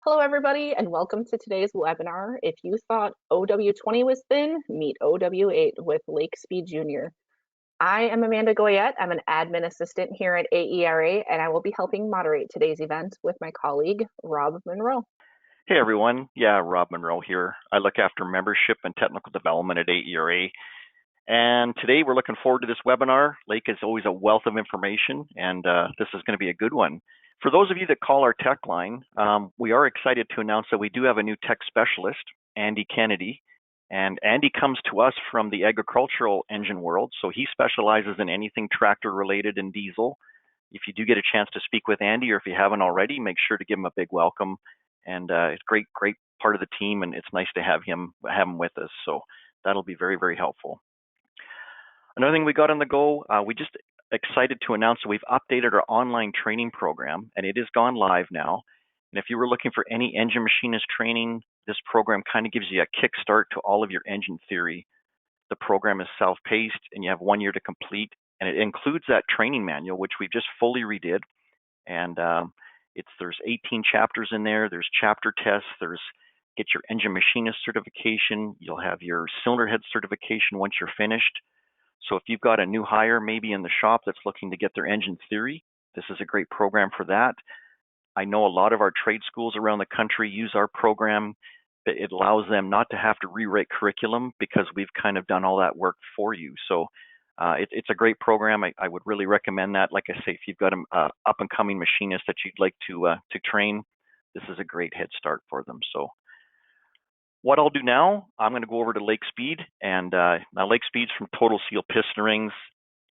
Hello, everybody, and welcome to today's webinar. If you thought OW20 was thin, meet OW8 with Lake Speed Jr. I am Amanda Goyette. I'm an admin assistant here at AERA, and I will be helping moderate today's event with my colleague, Rob Monroe. Hey everyone, yeah, Rob Monroe here. I look after membership and technical development at AERA. And today we're looking forward to this webinar. Lake is always a wealth of information, and this is going to be a good one. For those of you that call our tech line, we are excited to announce that we do have a new tech specialist, Andy Kennedy. And Andy comes to us from the agricultural engine world, so he specializes in anything tractor related and diesel. If you do get a chance to speak with Andy, or if you haven't already, make sure to give him a big welcome. And it's great part of the team, and it's nice to have him with us. So that'll be very, very helpful. Another thing we got on the go, we just excited to announce that we've updated our online training program, and it is gone live now. And if you were looking for any engine machinist training, this program kind of gives you a kickstart to all of your engine theory. The program is self-paced, and you have 1 year to complete, and it includes that training manual, which we've just fully redid. And there's 18 chapters in there. There's chapter tests. There's get your engine machinist certification. You'll have your cylinder head certification once you're finished. So if you've got a new hire maybe in the shop that's looking to get their engine theory, this is a great program for that. I know a lot of our trade schools around the country use our program. It allows them not to have to rewrite curriculum because we've kind of done all that work for you. So it's a great program. I would really recommend that. Like I say, if you've got an up-and-coming machinist that you'd like to train, this is a great head start for them. So what I'll do now, I'm going to go over to Lake Speed. And now Lake Speed's from Total Seal Piston Rings.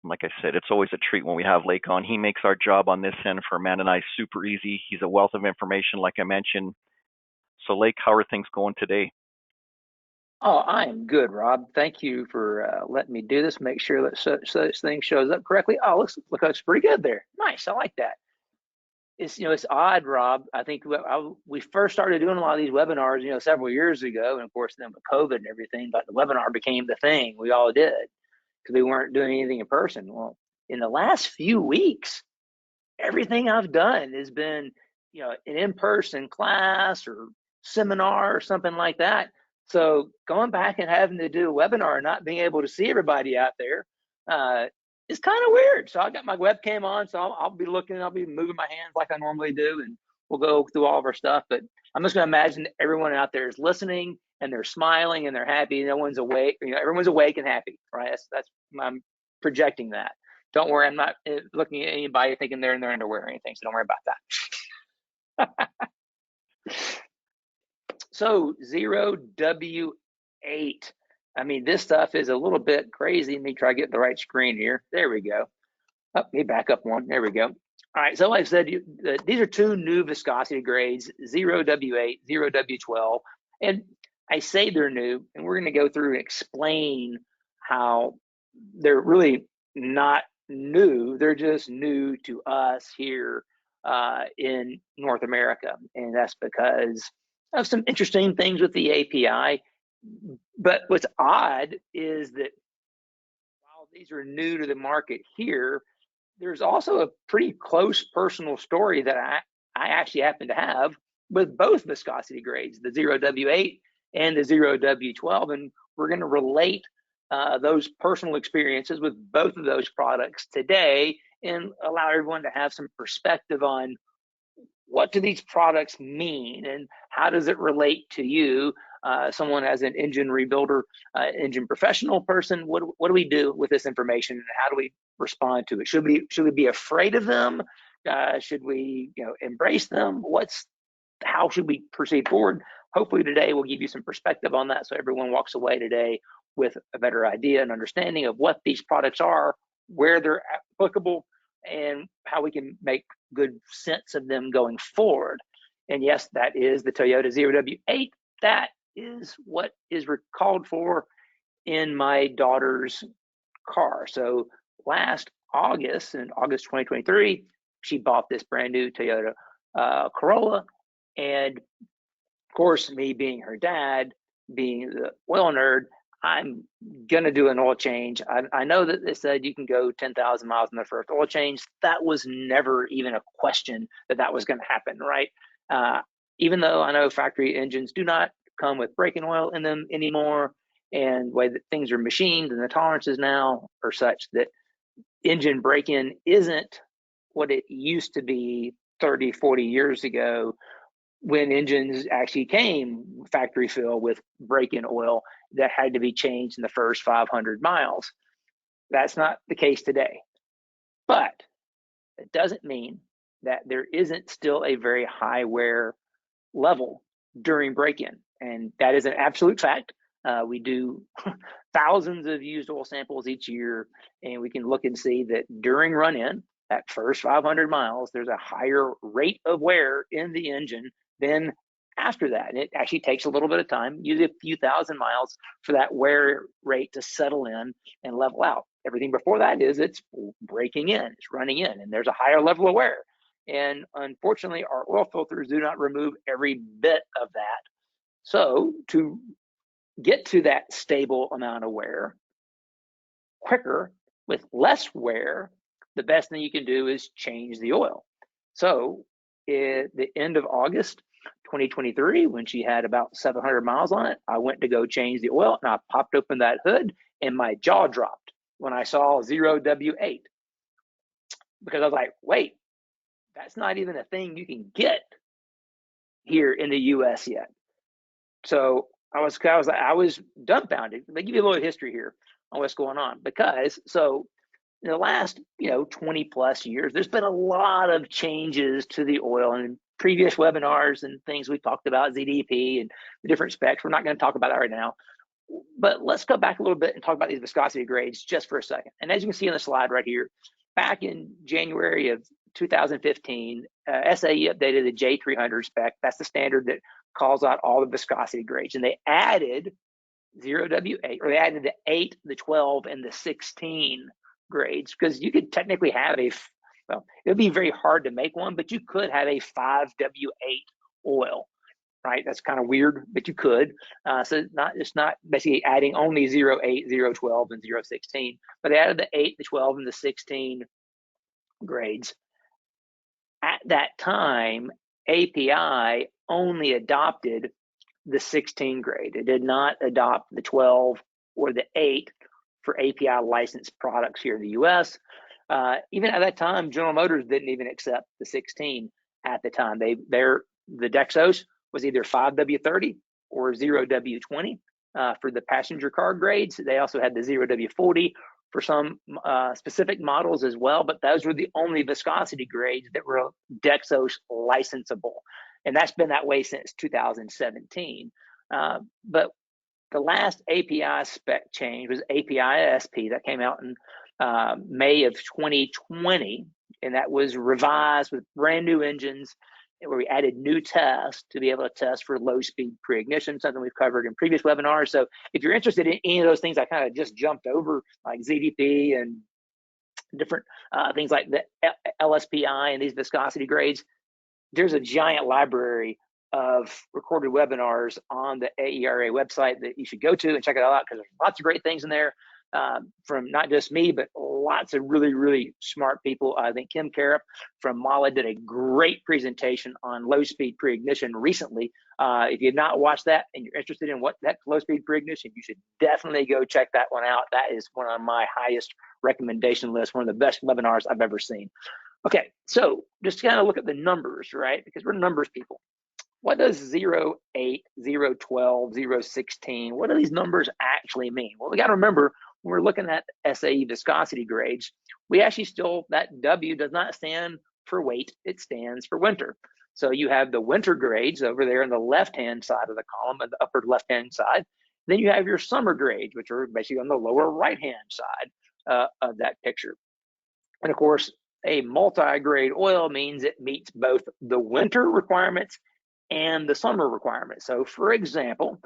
Like I said, it's always a treat when we have Lake on. He makes our job on this end for Amanda and I super easy. He's a wealth of information, like I mentioned. So Lake, how are things going today? Oh, I am good, Rob. Thank you for letting me do this. Make sure that such thing shows up correctly. Oh, looks pretty good there. Nice, I like that. It's odd, Rob. I think we first started doing a lot of these webinars, several years ago, and of course then with COVID and everything, but the webinar became the thing we all did because we weren't doing anything in person. Well, in the last few weeks, everything I've done has been, an in-person class or seminar or something like that. So going back and having to do a webinar and not being able to see everybody out there is kind of weird. So I got my webcam on, so I'll be looking, I'll be moving my hands like I normally do, and we'll go through all of our stuff. But I'm just going to imagine that everyone out there is listening and they're smiling and they're happy. No one's awake. Everyone's awake and happy, right? That's I'm projecting that. Don't worry, I'm not looking at anybody thinking they're in their underwear or anything, so don't worry about that. So 0W8. I mean, this stuff is a little bit crazy. Let me try to get the right screen here. There we go. Oh, me back up one. There we go. All right, so like I said, these are two new viscosity grades, 0W8, 0W12. And I say they're new, and we're going to go through and explain how they're really not new. They're just new to us here in North America. And that's because of some interesting things with the API. But what's odd is that while these are new to the market here, there's also a pretty close personal story that I actually happen to have with both viscosity grades, the 0W8 and the 0W12. And we're going to relate those personal experiences with both of those products today and allow everyone to have some perspective on what do these products mean and how does it relate to you, someone as an engine rebuilder, engine professional person. What do we do with this information and how do we respond to it? Should we be afraid of them? Should we embrace them? How should we proceed forward? Hopefully today we'll give you some perspective on that so everyone walks away today with a better idea and understanding of what these products are, where they're applicable, and how we can make good sense of them going forward. And yes, that is the Toyota 0W8. That is what is called for in my daughter's car. So last August, in August 2023, she bought this brand new Toyota Corolla. And of course, me being her dad, being the oil nerd, I'm going to do an oil change. I know that they said you can go 10,000 miles in the first oil change. That was never even a question that was going to happen, right? even though I know factory engines do not come with braking oil in them anymore, and the way that things are machined and the tolerances now are such that engine break-in isn't what it used to be 30, 40 years ago, when engines actually came factory fill with break-in oil that had to be changed in the first 500 miles. That's not the case today. But it doesn't mean that there isn't still a very high wear level during break-in, and that is an absolute fact. We do thousands of used oil samples each year, and we can look and see that during run-in, that first 500 miles, there's a higher rate of wear in the engine than after that. And it actually takes a little bit of time, usually a few thousand miles, for that wear rate to settle in and level out. Everything before that is it's breaking in, it's running in, and there's a higher level of wear. And unfortunately, our oil filters do not remove every bit of that. So to get to that stable amount of wear quicker with less wear, the best thing you can do is change the oil. So at the end of August 2023, when she had about 700 miles on it, I went to go change the oil, and I popped open that hood and my jaw dropped when I saw 0W8, because I was like, wait, that's not even a thing you can get here in the US yet. So I was dumbfounded. Let me give you a little history here on what's going on, because so in the last 20 plus years, there's been a lot of changes to the oil. And in previous webinars and things we talked about ZDP and the different specs. We're not going to talk about that right now, but let's go back a little bit and talk about these viscosity grades just for a second. And as you can see on the slide right here, back in January of 2015, SAE updated the J300 spec. That's the standard that calls out all the viscosity grades, and they added 0W8, or they added the 8, the 12, and the 16 grades, because you could technically have well, it would be very hard to make one, but you could have a 5W8 oil, right? That's kind of weird, but you could. So it's not basically adding only 0.8, 0.12, and 0.16, but they added the 8, the 12, and the 16 grades. At that time, API only adopted the 16 grade. It did not adopt the 12 or the 8 for API licensed products here in the US. Even at that time, General Motors didn't even accept the 16 at the time. The Dexos was either 5W30 or 0W20 for the passenger car grades. They also had the 0W40 for some specific models as well, but those were the only viscosity grades that were Dexos licensable. And that's been that way since 2017. But the last API spec change was API SP that came out in May of 2020, and that was revised with brand new engines, where we added new tests to be able to test for low speed pre-ignition, something we've covered in previous webinars. So if you're interested in any of those things I kind of just jumped over, like ZDP and different things like the LSPI and these viscosity grades, there's a giant library of recorded webinars on the AERA website that you should go to and check it out, because there's lots of great things in there from not just me, but lots of really, really smart people. I think Kim Carup from MALA did a great presentation on low speed pre-ignition recently. If you have not watched that and you're interested in what that low speed pre-ignition, you should definitely go check that one out. That is one on my highest recommendation list, one of the best webinars I've ever seen. Okay, so just to kind of look at the numbers, right? Because we're numbers people. What does 0.8, 0.12, 0.16, what do these numbers actually mean? Well, we got to remember, when we're looking at SAE viscosity grades, we actually still, that W does not stand for weight, it stands for winter. So you have the winter grades over there on the left-hand side of the column, on the upper left-hand side. Then you have your summer grades, which are basically on the lower right-hand side of that picture. And of course, a multi-grade oil means it meets both the winter requirements and the summer requirements. So for example,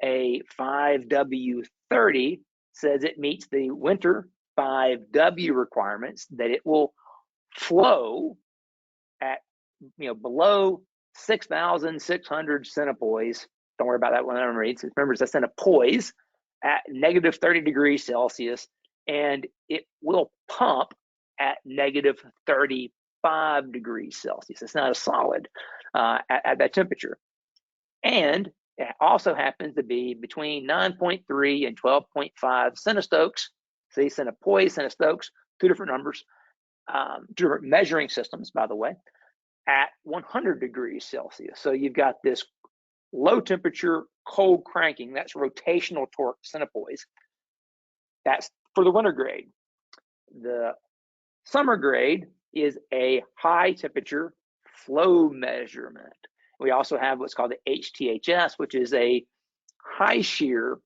a 5W30 says it meets the winter 5W requirements, that it will flow at below 6,600 centipoise. Don't worry about that one. Remember, it's a centipoise at negative 30 degrees Celsius, and it will pump at negative 30 5 degrees Celsius. It's not a solid at that temperature. And it also happens to be between 9.3 and 12.5 centistokes. See, centipoise, centistokes, two different numbers, two different measuring systems, by the way, at 100 degrees Celsius. So you've got this low temperature cold cranking, that's rotational torque centipoise. That's for the winter grade. The summer grade is a high temperature flow measurement. We also have what's called the HTHS, which is a high shear,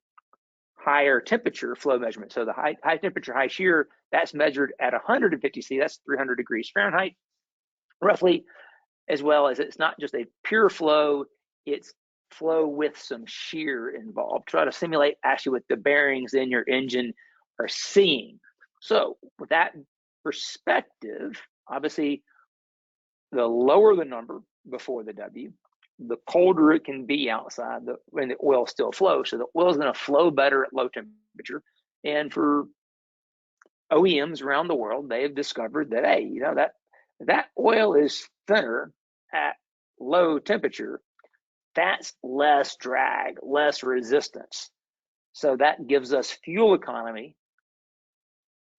higher temperature flow measurement. So the high temperature, high shear, that's measured at 150 C, that's 300 degrees Fahrenheit, roughly, as well as it's not just a pure flow, it's flow with some shear involved. Try to simulate actually what the bearings in your engine are seeing. So with that perspective, obviously, the lower the number before the W, the colder it can be outside when the oil still flows. So the oil is going to flow better at low temperature. And for OEMs around the world, they have discovered that, hey, you know, that oil is thinner at low temperature. That's less drag, less resistance. So that gives us fuel economy,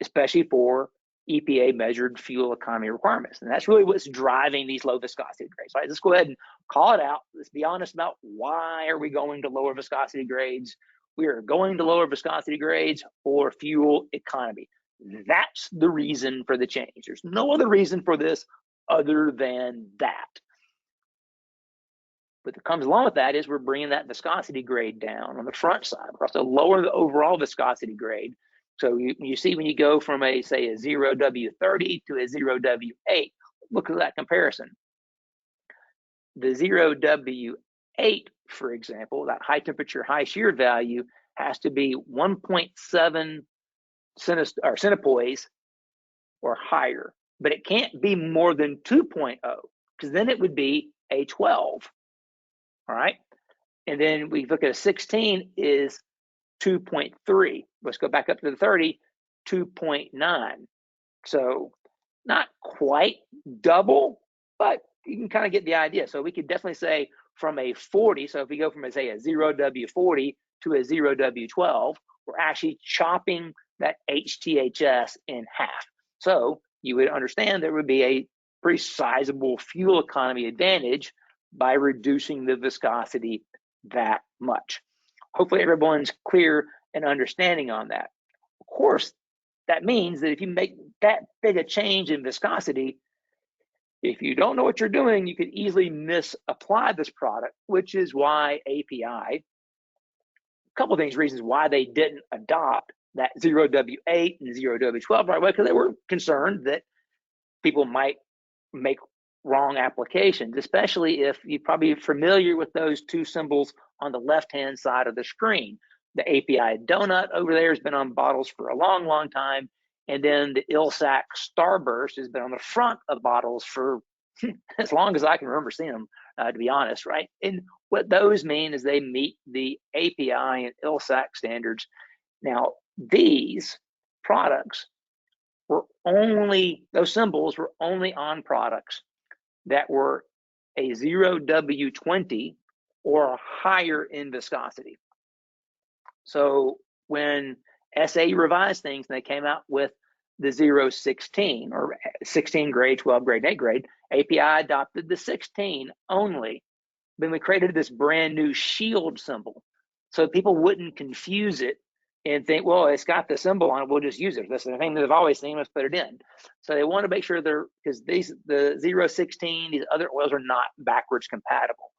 especially for EPA measured fuel economy requirements. And that's really what's driving these low viscosity grades. Right? Let's go ahead and call it out. Let's be honest about why are we going to lower viscosity grades. We are going to lower viscosity grades for fuel economy. That's the reason for the change. There's no other reason for this other than that. What comes along with that is we're bringing that viscosity grade down on the front side. We're also lowering the overall viscosity grade. So you see when you go from say a 0W30 to a 0W8, look at that comparison. The 0W8, for example, that high temperature, high shear value has to be 1.7 centipoise or higher, but it can't be more than 2.0 because then it would be a 12. All right. And then we look at a 16 is 2.3. Let's go back up to the 30, 2.9. So not quite double, but you can kind of get the idea. So we could definitely say from a 40, so if we go from say a 0W40 to a 0W12, we're actually chopping that HTHS in half. So you would understand there would be a pretty sizable fuel economy advantage by reducing the viscosity that much. Hopefully everyone's clear and understanding on that. Of course, that means that if you make that big a change in viscosity, if you don't know what you're doing, you could easily misapply this product, which is why API, a couple of reasons why they didn't adopt that 0W8 and 0W12 right away, because they were concerned that people might make wrong applications, especially if you're probably familiar with those two symbols on the left-hand side of the screen. The API donut over there has been on bottles for a long, long time. And then the ILSAC starburst has been on the front of bottles for as long as I can remember seeing them, to be honest, right? And what those mean is they meet the API and ILSAC standards. Now, these products were only, those symbols were only on products that were a 0W20 or higher in viscosity. So when SA revised things and they came out with the 016 or 16 grade, 12 grade, 8 grade, API adopted the 16 only. Then we created this brand new shield symbol so people wouldn't confuse it and think, well, it's got the symbol on it, we'll just use it. That's the thing that I've always seen, let's put it in. So they want to make sure they're, because the 016, these other oils are not backwards compatible.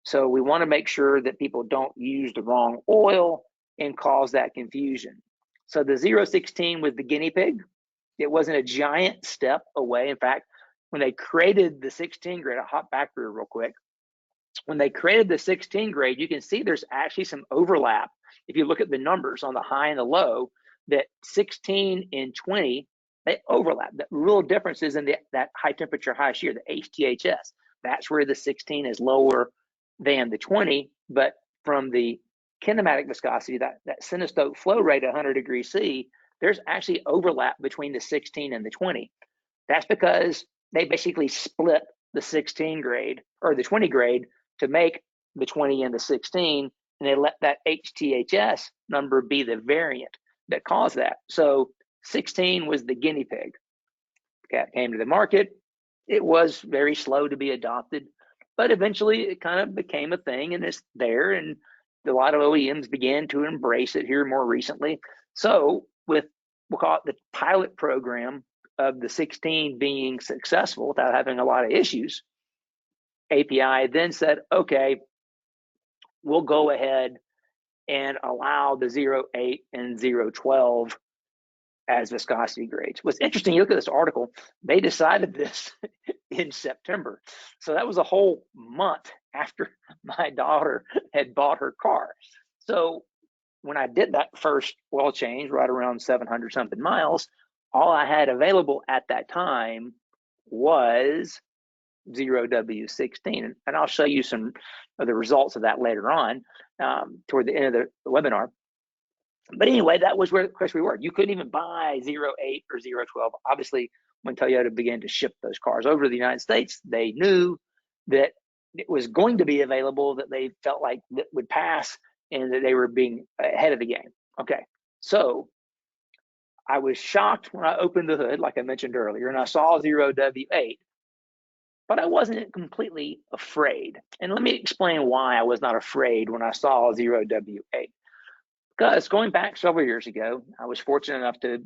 So we want to make sure that people don't use the wrong oil and cause that confusion. So the 016 was the guinea pig. It wasn't a giant step away. In fact, when they created the 16 grade, I'll hop back here real quick. When they created the 16 grade, you can see there's actually some overlap. If you look at the numbers on the high and the low, that 16 and 20, they overlap. The real difference is in that high temperature, high shear, the HTHS. That's where the 16 is lower than the 20, but from the kinematic viscosity, that centistoke flow rate at 100 degrees C, there's actually overlap between the 16 and the 20. That's because they basically split the 16 grade or the 20 grade to make the 20 and the 16, and they let that HTHS number be the variant that caused that. So 16 was the guinea pig. Cat came to the market. It was very slow to be adopted, but eventually it kind of became a thing, and it's there, and a lot of OEMs began to embrace it here more recently. So with, we'll call it the pilot program of the 16 being successful without having a lot of issues, API then said, okay, we'll go ahead and allow the 0.8 and 0.12 as viscosity grades. What's interesting, you look at this article, they decided this in September. So that was a whole month after my daughter had bought her car. So when I did that first oil change, right around 700 something miles, all I had available at that time was 0W16. And I'll show you some of the results of that later on toward the end of the webinar. But anyway, that was where, of course, we were. You couldn't even buy 0.8 or 0.12. Obviously, when Toyota began to ship those cars over to the United States, they knew that it was going to be available, that they felt like that would pass, and that they were being ahead of the game. Okay, so I was shocked when I opened the hood, like I mentioned earlier, and I saw 0W8, but I wasn't completely afraid. And let me explain why I was not afraid when I saw 0W8. Because going back several years ago, I was fortunate enough to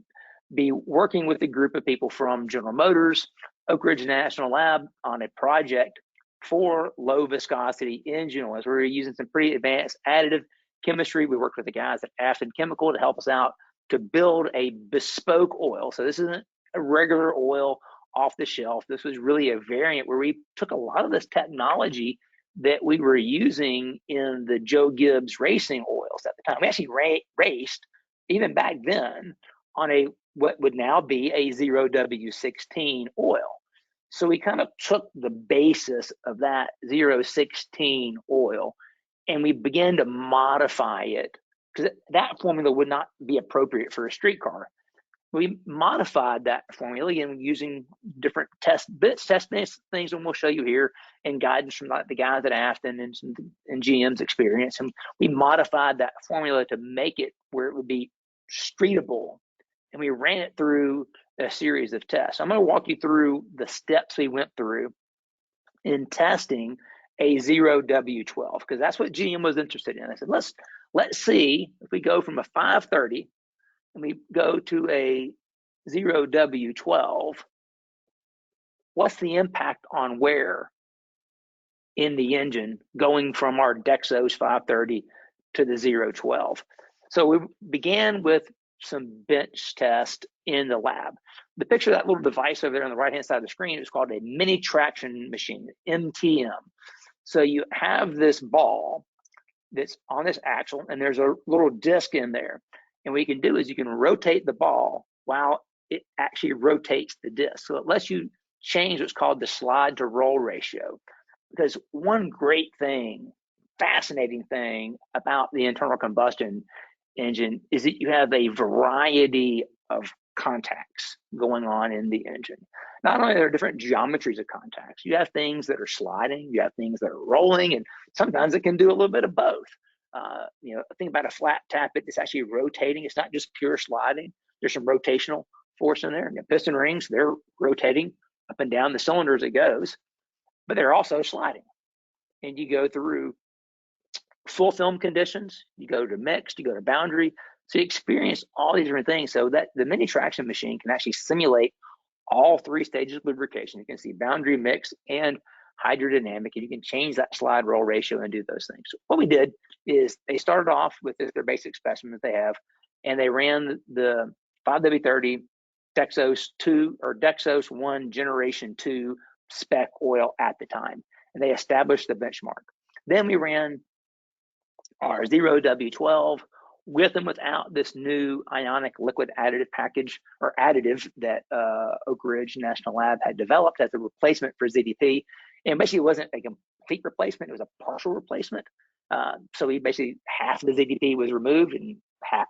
be working with a group of people from General Motors, Oak Ridge National Lab on a project for low viscosity engine oils. We were using some pretty advanced additive chemistry. We worked with the guys at Aspen Chemical to help us out to build a bespoke oil. So this isn't a regular oil off the shelf. This was really a variant where we took a lot of this technology that we were using in the Joe Gibbs racing oils at the time. We actually raced, even back then, on a what would now be a 0W16 oil. So we kind of took the basis of that 016 oil and we began to modify it, because that formula would not be appropriate for a street car. We modified that formula again using different test things, and we'll show you here, and guidance from like the guys at Afton and GM's experience. And we modified that formula to make it where it would be streetable. And we ran it through a series of tests. I'm going to walk you through the steps we went through in testing a 0W12, because that's what GM was interested in. I said, let's see if we go from a 530 and we go to a 0W12, what's the impact on wear in the engine going from our Dexos 530 to the 012? So we began with some bench test in the lab. The picture of that little device over there on the right hand side of the screen is called a mini traction machine, MTM. So you have this ball that's on this axle, and there's a little disc in there. And what you can do is you can rotate the ball while it actually rotates the disc. So it lets you change what's called the slide to roll ratio. Because one great thing, fascinating thing about the internal combustion engine is that you have a variety of contacts going on in the engine. Not only are there different geometries of contacts, you have things that are sliding, you have things that are rolling, and sometimes it can do a little bit of both. Think about a flat tap, it's actually rotating. It's not just pure sliding. There's some rotational force in there. And the piston rings, they're rotating up and down the cylinder as it goes, but they're also sliding. And you go through full film conditions, you go to mixed, you go to boundary. So you experience all these different things. So that the mini traction machine can actually simulate all three stages of lubrication. You can see boundary, mix, and hydrodynamic, and you can change that slide roll ratio and do those things. So what we did is they started off with their basic specimen that they have, and they ran the 5W30 Dexos 2 or Dexos 1 Generation 2 spec oil at the time, and they established the benchmark. Then we ran our 0W12 with and without this new ionic liquid additive package or additive that Oak Ridge National Lab had developed as a replacement for ZDP. And basically it wasn't a complete replacement, it was a partial replacement. So we basically half the ZDP was removed and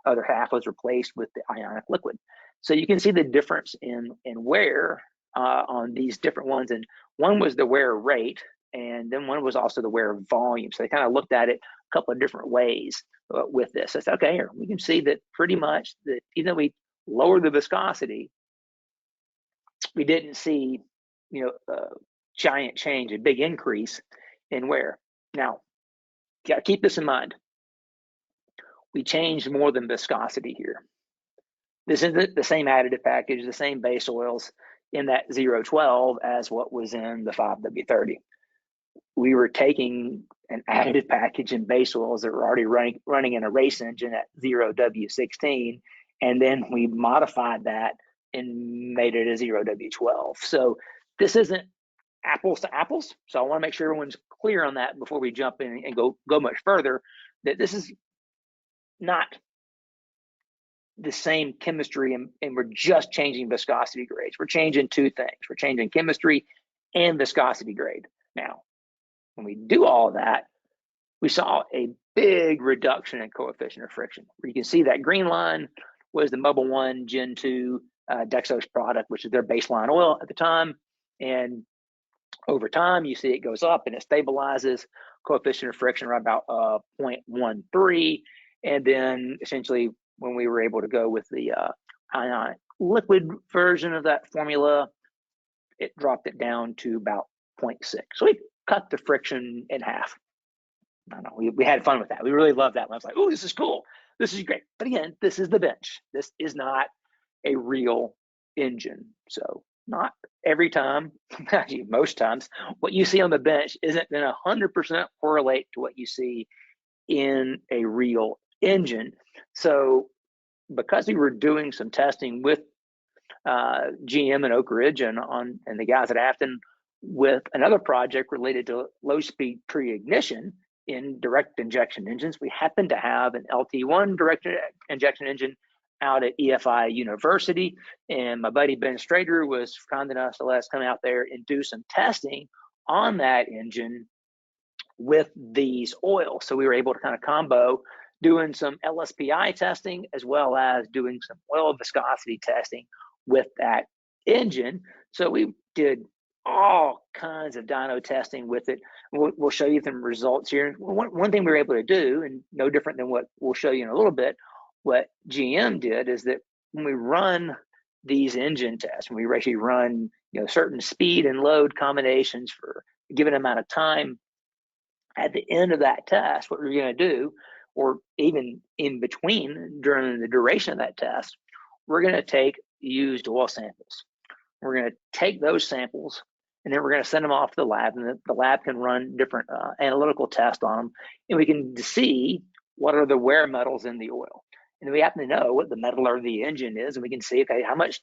other half was replaced with the ionic liquid. So you can see the difference in wear on these different ones, and one was the wear rate, and then one was also the wear volume. So they kind of looked at it a couple of different ways with this. I said, okay, here we can see that pretty much that even though we lowered the viscosity, we didn't see, a giant change, a big increase in wear. Now, you got to keep this in mind. We changed more than viscosity here. This isn't the same additive package, the same base oils in that 012 as what was in the 5W30. We were taking an additive package and base oils that were already running in a race engine at 0W16, and then we modified that and made it a 0W12. So this isn't apples to apples. So I want to make sure everyone's clear on that before we jump in and go much further, that this is not the same chemistry, and we're just changing viscosity grades. We're changing two things. We're changing chemistry and viscosity grade. Now, when we do all of that, we saw a big reduction in coefficient of friction. Where you can see that green line was the Mobile 1 Gen 2 Dexos product, which is their baseline oil at the time. And over time, you see it goes up and it stabilizes. Coefficient of friction right about 0.13. And then essentially, when we were able to go with the ionic liquid version of that formula, it dropped it down to about 0.6. So we cut the friction in half. I don't know, we had fun with that. We really loved that one. I was like, oh, this is cool. This is great. But again, this is the bench. This is not a real engine. So not every time, actually most times, what you see on the bench isn't going to 100% correlate to what you see in a real engine. So because we were doing some testing with GM and Oak Ridge and the guys at Afton with another project related to low-speed pre-ignition in direct injection engines, we happened to have an LT1 direct injection engine out at EFI University, and my buddy Ben Strader was kind enough to let us come out there and do some testing on that engine with these oils. So we were able to kind of combo doing some LSPI testing as well as doing some oil viscosity testing with that engine. So we did all kinds of dyno testing with it. We'll show you some results here. One thing we were able to do, and no different than what we'll show you in a little bit, what GM did is that when we run these engine tests, when we actually run certain speed and load combinations for a given amount of time, at the end of that test, what we're going to do, or even in between during the duration of that test, we're going to take used oil samples. We're going to take those samples, and then we're going to send them off to the lab, and the lab can run different analytical tests on them, and we can see what are the wear metals in the oil. And we happen to know what the metal of the engine is, and we can see, okay, how much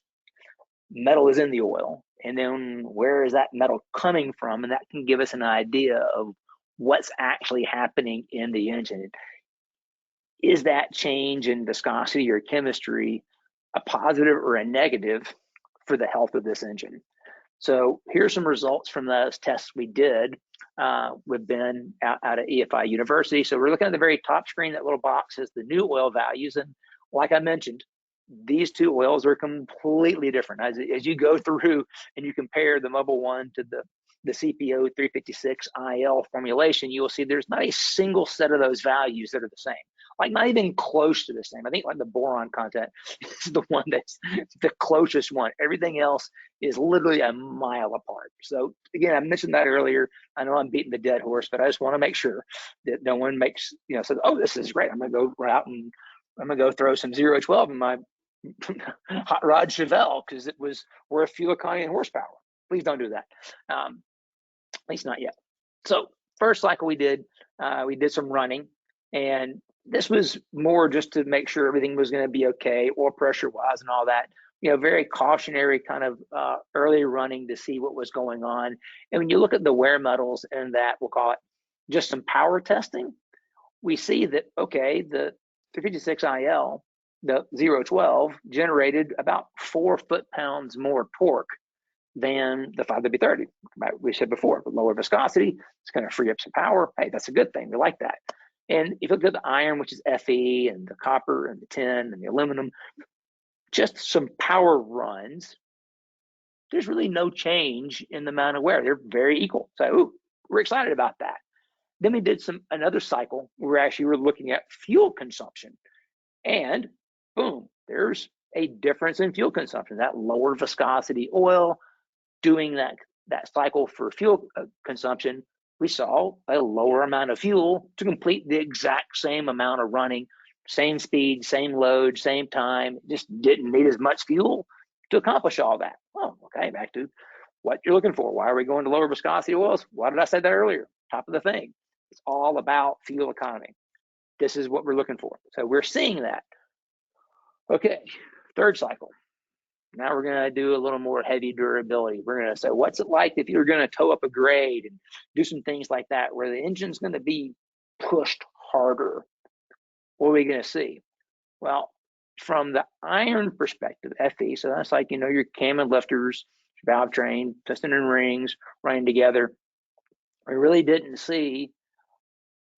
metal is in the oil, and then where is that metal coming from, and that can give us an idea of what's actually happening in the engine. Is that change in viscosity or chemistry a positive or a negative for the health of this engine? So here's some results from those tests we did with Ben out at EFI University. So we're looking at the very top screen. That little box is the new oil values. And like I mentioned, these two oils are completely different. As you go through and you compare the Mobile 1 to the CPO 356 IL formulation, you will see there's not a single set of those values that are the same. Like not even close to the same. I think like the boron content is the one that's the closest one. Everything else is literally a mile apart. So again, I mentioned that earlier. I know I'm beating the dead horse, but I just want to make sure that no one makes, says, oh, this is great. I'm going to go out and I'm going to go throw some 012 in my hot rod Chevelle because it was worth fuel economy and horsepower. Please don't do that. At least not yet. So first cycle we did some running, and this was more just to make sure everything was going to be okay, oil pressure wise and all that. Very cautionary kind of early running to see what was going on. And when you look at the wear metals and that, we'll call it just some power testing, we see that, okay, the 356 IL, the 012 generated about 4 foot-pounds more torque than the 5W30. We said before, with lower viscosity, it's going to free up some power. Hey, that's a good thing. We like that. And if you look at the iron, which is Fe, and the copper, and the tin, and the aluminum, just some power runs, there's really no change in the amount of wear. They're very equal. So ooh, we're excited about that. Then we did another cycle where we were looking at fuel consumption, and boom, there's a difference in fuel consumption. That lower viscosity oil doing that cycle for fuel consumption, we saw a lower amount of fuel to complete the exact same amount of running, same speed, same load, same time. Just didn't need as much fuel to accomplish all that. Oh, okay, back to what you're looking for. Why are we going to lower viscosity oils? Why did I say that earlier? Top of the thing. It's all about fuel economy. This is what we're looking for. So we're seeing that. Okay, third cycle. Now we're going to do a little more heavy durability. We're going to say, what's it like if you're going to tow up a grade and do some things like that, where the engine's going to be pushed harder? What are we going to see? Well, from the iron perspective, FE, so that's like, your cam and lifters, valve train, piston and rings running together. We really didn't see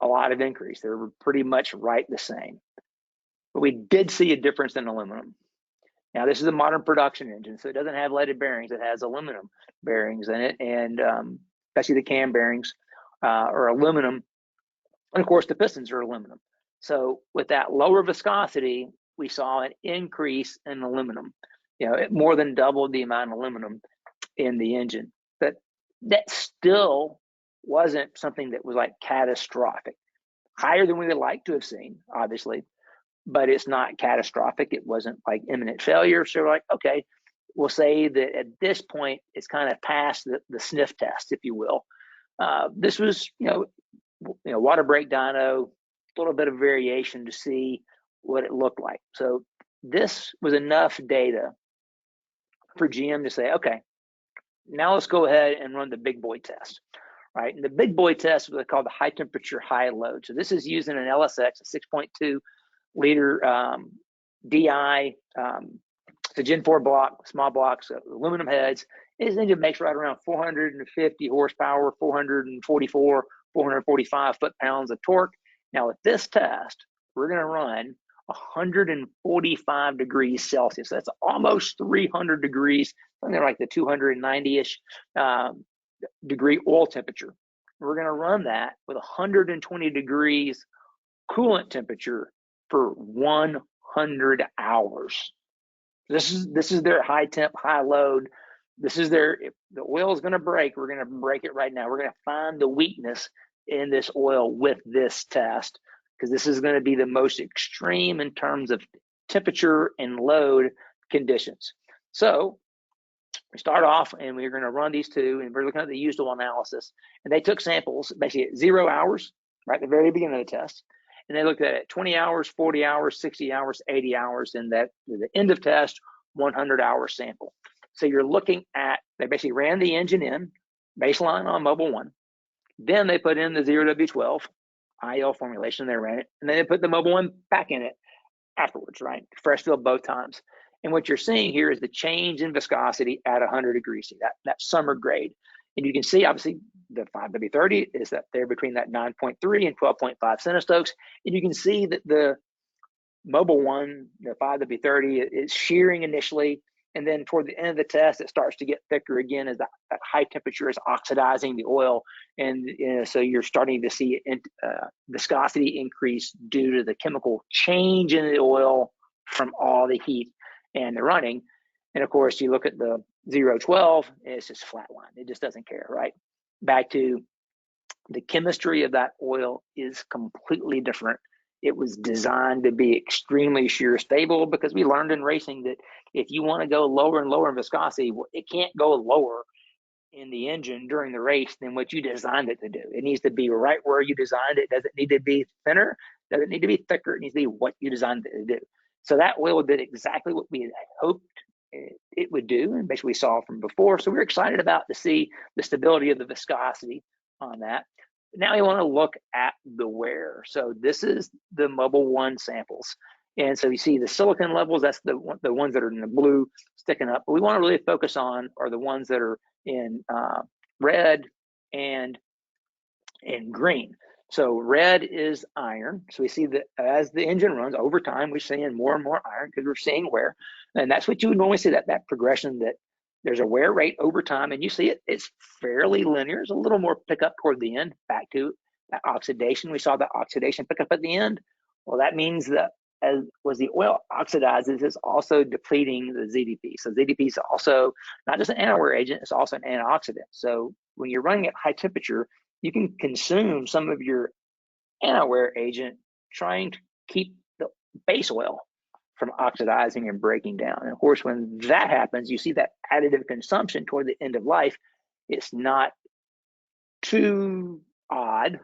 a lot of increase. They were pretty much right the same. But we did see a difference in aluminum. Now, this is a modern production engine, so it doesn't have leaded bearings. It has aluminum bearings in it, and especially the cam bearings are aluminum. And of course, the pistons are aluminum. So with that lower viscosity, we saw an increase in aluminum. It more than doubled the amount of aluminum in the engine. But that still wasn't something that was like catastrophic. Higher than we would like to have seen, obviously, but it's not catastrophic. It wasn't like imminent failure. So we're like, okay, we'll say that at this point, it's kind of past the sniff test, if you will. This was, water brake dyno, a little bit of variation to see what it looked like. So this was enough data for GM to say, okay, now let's go ahead and run the big boy test, right? And the big boy test is what they call the high temperature, high load. So this is using an LSX, a 6.2 liter DI, it's a Gen 4 block, small blocks, aluminum heads. This engine makes right around 450 horsepower, 444, 445 foot-pounds of torque. Now with this test, we're going to run 145 degrees Celsius. That's almost 300 degrees, something like the 290-ish degree oil temperature. We're going to run that with 120 degrees coolant temperature for 100 hours. This is their high temp, high load. This is if the oil is going to break, we're going to break it right now. We're going to find the weakness in this oil with this test, because this is going to be the most extreme in terms of temperature and load conditions. So we start off and we're going to run these two, and we're looking at the used oil analysis. And they took samples basically at 0 hours, right at the very beginning of the test. And they looked at it 20 hours, 40 hours, 60 hours, 80 hours, and that the end of test, 100-hour sample. So you're looking at, they basically ran the engine in, baseline on Mobile 1. Then they put in the 0W12 IL formulation, they ran it, and then they put the Mobile 1 back in it afterwards, right? Fresh fill both times. And what you're seeing here is the change in viscosity at 100 degrees C, that summer grade. And you can see, obviously, the 5W30 is that there between that 9.3 and 12.5 centistokes. And you can see that the Mobile 1, the 5W30, is shearing initially. And then toward the end of the test, it starts to get thicker again as that high temperature is oxidizing the oil. And so you're starting to see viscosity increase due to the chemical change in the oil from all the heat and the running. And of course, you look at the 012, it's just flatline. It just doesn't care, right? Back to the chemistry of that oil is completely different. It was designed to be extremely shear stable, because we learned in racing that if you want to go lower and lower in viscosity, it can't go lower in the engine during the race than what you designed it to do. It needs to be right where you designed it. It doesn't need to be thinner, doesn't need to be thicker. It needs to be what you designed it to do. So that oil did exactly what we hoped it would do, and basically we saw from before. So we're excited about to see the stability of the viscosity on that. Now we want to look at the wear. So this is the Mobile 1 samples. And so you see the silicon levels, that's the ones that are in the blue sticking up. But we want to really focus on are the ones that are in red and in green. So red is iron. So we see that as the engine runs over time, we're seeing more and more iron because we're seeing wear. And that's what you would normally see, that progression that There's a wear rate over time, and you see it's fairly linear. There's a little more pickup toward the end, back to that oxidation. We saw that oxidation pick up at the end. Well, that means that as the oil oxidizes, it's also depleting the ZDP. So ZDP is also not just an anti-wear agent, it's also an antioxidant. So when you're running at high temperature, you can consume some of your anti-wear agent trying to keep the base oil from oxidizing and breaking down. And of course, when that happens, you see that additive consumption toward the end of life. It's not too odd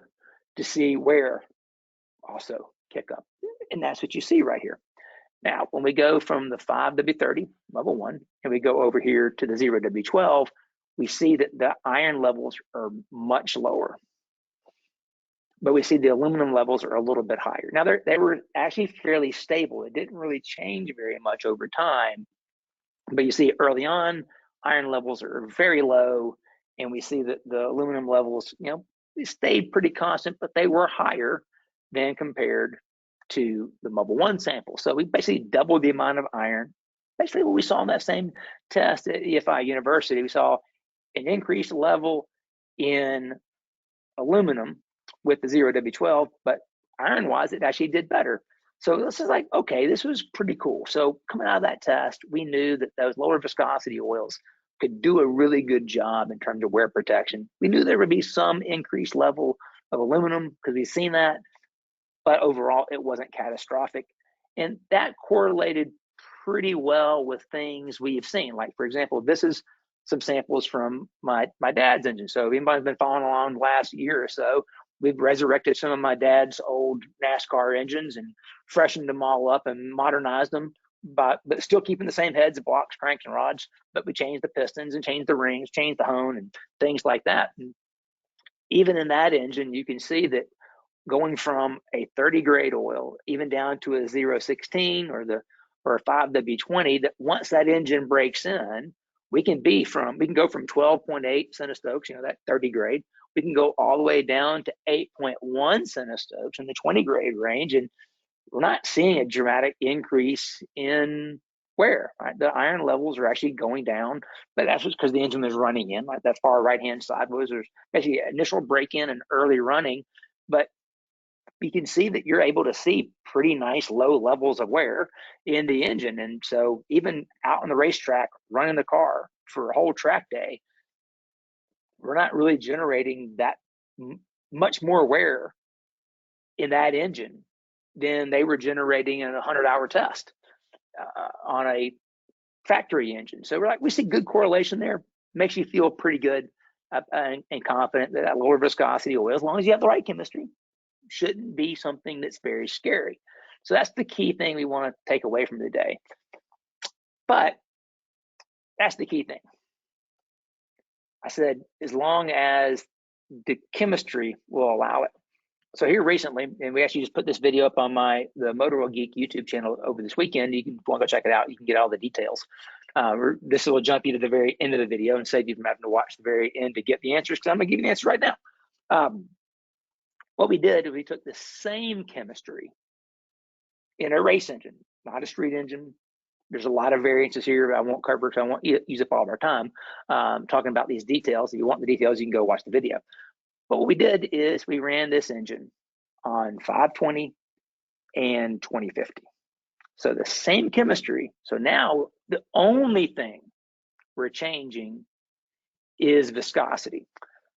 to see wear also kick up. And that's what you see right here. Now, when we go from the 5W30, level 1, and we go over here to the 0W12, we see that the iron levels are much lower. But we see the aluminum levels are a little bit higher. Now, they were actually fairly stable. It didn't really change very much over time. But you see early on, iron levels are very low. And we see that the aluminum levels, they stayed pretty constant, but they were higher than compared to the Mobile 1 sample. So we basically doubled the amount of iron. Basically what we saw in that same test at EFI University, we saw an increased level in aluminum with the 0W12, but iron-wise, it actually did better. So this is like, okay, this was pretty cool. So coming out of that test, we knew that those lower viscosity oils could do a really good job in terms of wear protection. We knew there would be some increased level of aluminum because we've seen that, but overall it wasn't catastrophic. And that correlated pretty well with things we have seen. Like, for example, this is some samples from my dad's engine. So if anybody's been following along the last year or so, we've resurrected some of my dad's old NASCAR engines and freshened them all up and modernized them, but still keeping the same heads, blocks, cranks, and rods. But we changed the pistons and changed the rings, changed the hone, and things like that. And even in that engine, you can see that going from a 30 grade oil even down to a 016 or a 5W20, that once that engine breaks in, we can go from 12.8 centistokes, that 30 grade, we can go all the way down to 8.1 centistokes in the 20 grade range, and we're not seeing a dramatic increase in wear. Right? The iron levels are actually going down, but that's just because the engine is running in. Like that far right hand side was there's actually initial break in and early running, but you can see that you're able to see pretty nice low levels of wear in the engine. And so even out on the racetrack, running the car for a whole track day, we're not really generating that much more wear in that engine than they were generating in a 100-hour test on a factory engine. So we see good correlation there. Makes you feel pretty good and confident that lower viscosity oil, as long as you have the right chemistry, shouldn't be something that's very scary. So that's the key thing we want to take away from today. But that's the key thing. I said, as long as the chemistry will allow it. So here recently, and we actually just put this video up on the Motorola Geek YouTube channel over this weekend. You can go check it out. You can get all the details. This will jump you to the very end of the video and save you from having to watch the very end to get the answers, because I'm going to give you the answer right now. What we did is we took the same chemistry in a race engine, not a street engine. There's a lot of variances here I won't cover because I won't use up all of our time talking about these details. If you want the details, you can go watch the video. But what we did is we ran this engine on 520 and 2050. So the same chemistry. So now the only thing we're changing is viscosity.